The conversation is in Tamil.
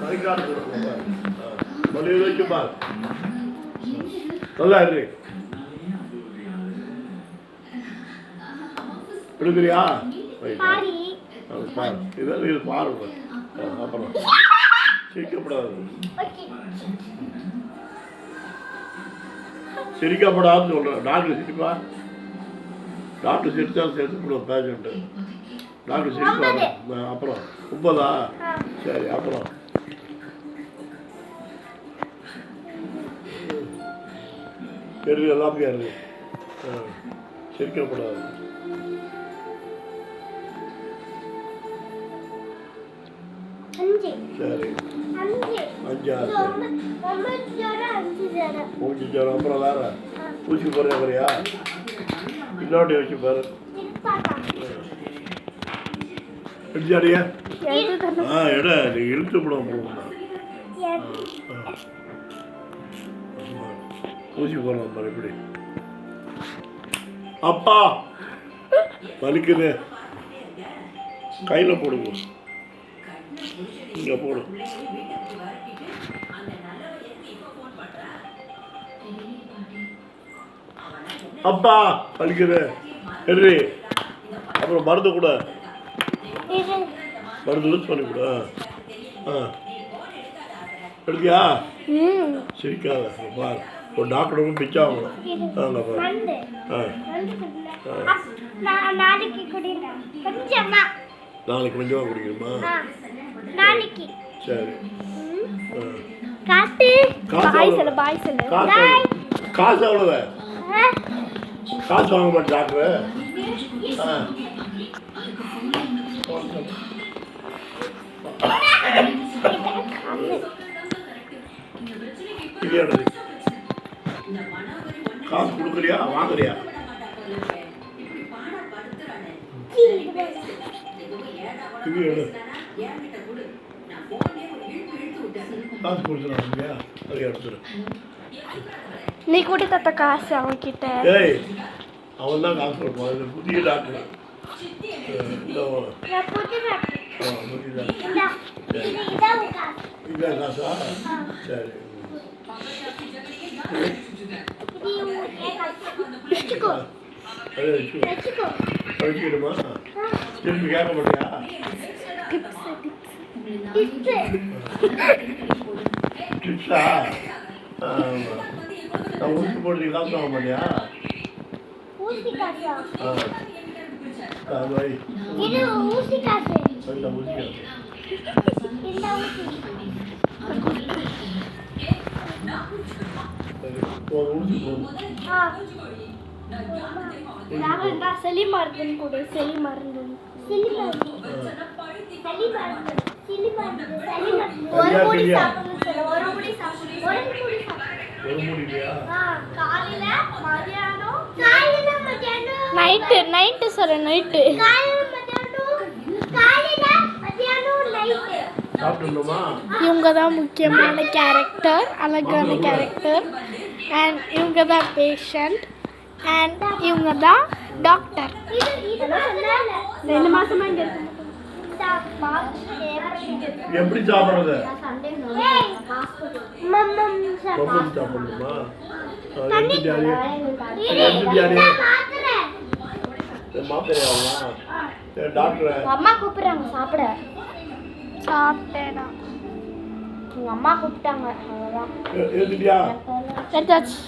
மணிக்காடு கொடுக்கணும். மணி வைக்குமா நல்லா இரு. எடுக்கிறியா? பாரு இதெல்லாம் இது பாருங்க. அப்புறம் சிரிக்கப்படாது. சிரிக்கப்படாதுன்னு சொல்கிறேன். டாக்டர் சிரிப்பா? டாக்டர் சிரிச்சாலும் சேர்த்துக்கூடாது பேஷண்ட்டு. டாக்டர் சிரிப்பாங்க. அப்புறம் 9ஆ? சரி அப்புறம் சரி எல்லாமே இருக்கு. சிரிக்கப்படாது. சரி 5 மூச்சு ஜரம். அப்புறம் வேற ஊசி போடுற வரையா? இன்னொட்டி வச்சு பாரு. எடுத்தாடியா? எட நீ இழுத்து போடுவோம். ஊசி போடுறோம் பாரு. இப்படி அப்பா வலிக்குது. கையில் போடுங்க. இங்கே போடு. அப்பா வலிக்குது. சரி அப்புறம் மருந்து கூட. மருந்து யூஸ் பண்ணி கூட. எடுத்தியா? சிரிக்காத பாரு. ஒரு டாக்டருக்கும் பிச்சா ஆகணும். பாரு. நாளைக்கு கொஞ்சமாக குடிக்கணுமா? சரி காசு எவ்வளவு? காசு வாங்க மாட்டேன் டாக்டரு. காசு கொடுக்குறியா வாங்குறியா? காசு கொடுத்துருவாங்க. அதை எடுத்துரு. நீ கூட்டி தத்த காசு அவன்கிட்ட. ஏய் அவன் தான் காசு கொடுப்பான். இது புதிய டாக்டர். இதான் காசா? சரி படிச்சுக்கிடுமா? திரும்பி கேட்க மாட்டியா? டிப்ஸா? நான் ஊசி போட்டு காசு வாங்க மாட்டியா? ஊசி காசு. சளி மருந்து கொடு. சளி மருந்து. நைட்டு சொல்ல. நைட்டு இவங்க தான் முக்கியமான கேரக்டர். அழகான கேரக்டர். அண்ட் இவங்க தான் பேஷண்ட். அண்ட் இவங்க தான் டாக்டர். 2 மாசமா இங்க இருக்கு. எப்படி சாப்பிடுறது? அம்மா கூப்பிடுறாங்க சாப்பிட. சாப்பிட்டேனா? உங்க அம்மா கூப்பிட்டாங்க. அவ்வளோதான்.